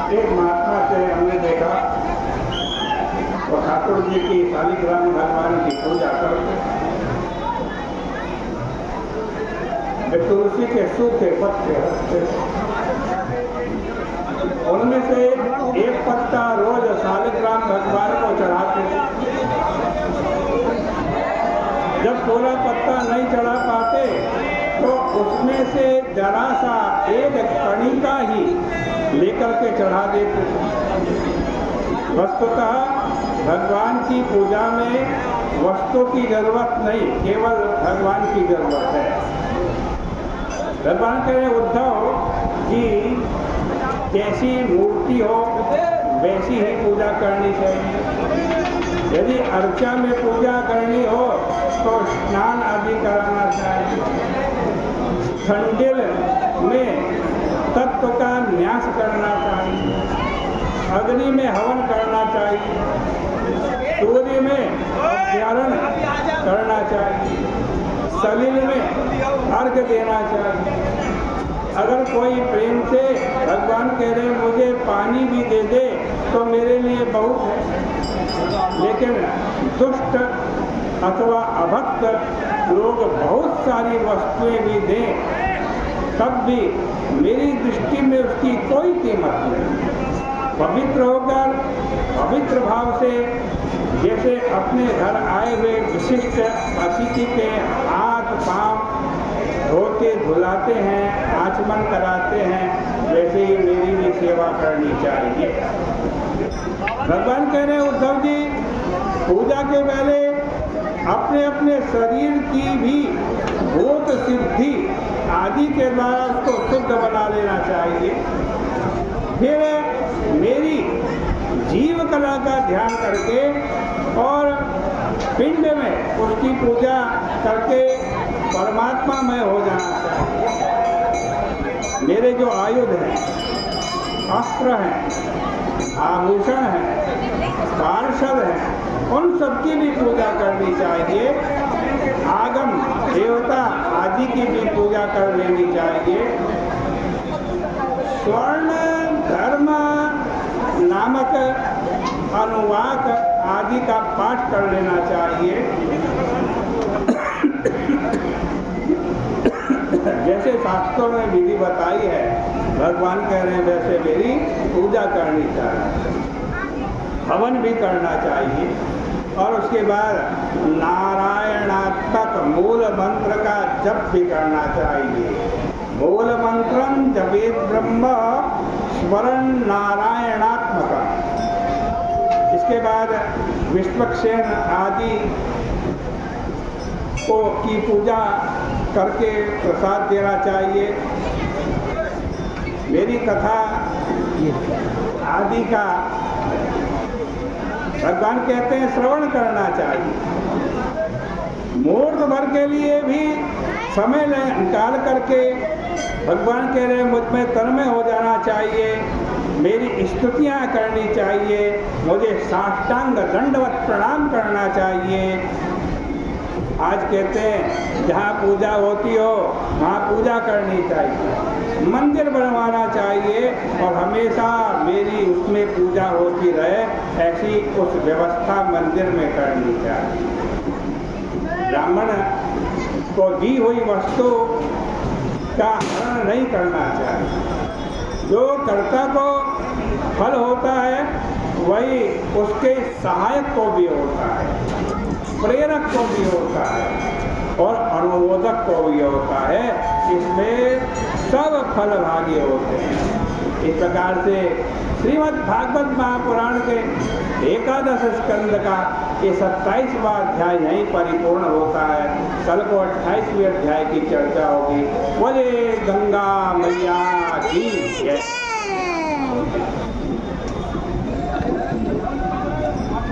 एक महात्मा से हमने देखा वो ठाकुर जी की शालिग्राम भगवान की पूजा करते, तुलसी के सूखे पत्ते रखते, उनमें से एक पत्ता रोज शालिग्राम भगवान को चढ़ाते। जब पूरा पत्ता नहीं चढ़ा पाते तो उसमें से जरा सा एक कणिका ही लेकर के चढ़ा देते। वस्तुतः भगवान की पूजा में वस्तु की जरूरत नहीं, केवल भगवान की जरूरत है। भगवान कह रहे उद्धव जी जैसी मूर्ति हो वैसी ही पूजा करनी चाहिए। यदि अर्चा में पूजा करनी हो तो स्नान आदि कराना चाहिए। ठंडिल में तत्व का न्यास करना चाहिए, अग्नि में हवन करना चाहिए, सूर्य में अभ्यारण करना चाहिए, सलिल में अर्घ देना चाहिए। अगर कोई प्रेम से भगवान कह रहे मुझे पानी भी दे दे तो मेरे लिए बहुत है, लेकिन दुष्ट अथवा अभक्त लोग बहुत सारी वस्तुएं भी दें तब भी मेरी दृष्टि में उसकी कोई कीमत नहीं। पवित्र होकर पवित्र भाव से जैसे अपने घर आए हुए विशिष्ट अतिथि के हाथ पांव धोते धुलाते हैं, आचमन कराते हैं, वैसे ही मेरी भी सेवा करनी चाहिए। भगवान कह रहे हैं उद्धव जी पूजा के पहले अपने अपने शरीर की भी भूत सिद्धि आदि के द्वारा उसको शुद्ध बना लेना चाहिए। फिर मेरी जीव कला का ध्यान करके और पिंड में उसकी पूजा करके परमात्मा में हो जाना चाहिए। मेरे जो आयुध हैं, अस्त्र हैं, आभूषण हैं, पार्षद हैं, उन सबकी भी पूजा करनी चाहिए। आगम देवता आदि की भी पूजा कर लेनी चाहिए। स्वर्ण धर्म नामक अनुवाक आदि का पाठ कर लेना चाहिए। जैसे शास्त्रों में विधि बताई है भगवान कह रहे हैं वैसे मेरी पूजा करनी चाहिए, हवन भी करना चाहिए। और उसके बाद नारायणात्मक मूल मंत्र का जप भी करना चाहिए। मूल मंत्रम जपेत ब्रह्म स्मरण नारायणात्मक। इसके बाद विश्वक्सेन आदि को की पूजा करके प्रसाद देना चाहिए। मेरी कथा आदि का भगवान कहते हैं श्रवण करना चाहिए। मुहूर्त भर के लिए भी समय निकाल करके भगवान कह रहे हैं मुझ में तन्मय हो जाना चाहिए, मेरी स्तुतियाँ करनी चाहिए, मुझे साष्टांग दंडवत प्रणाम करना चाहिए। आज कहते हैं जहाँ पूजा होती हो वहाँ पूजा करनी चाहिए, मंदिर बनवाना चाहिए और हमेशा मेरी उसमें पूजा होती रहे, ऐसी उस व्यवस्था मंदिर में करनी चाहिए। ब्राह्मण को दी हुई वस्तु का हरण नहीं करना चाहिए। जो कर्ता को फल होता है वही उसके सहायक को भी होता है, प्रेरक को भी होता है और अनुमोदक को भी होता है। इसमें सब फल भागी होते हैं। इस प्रकार से श्रीमद् भागवत महापुराण के 11 स्कंद का ये 27वां अध्याय यहीं परिपूर्ण होता है। कल को 28वें अध्याय की चर्चा होगी। बोले गंगा मैया की जय।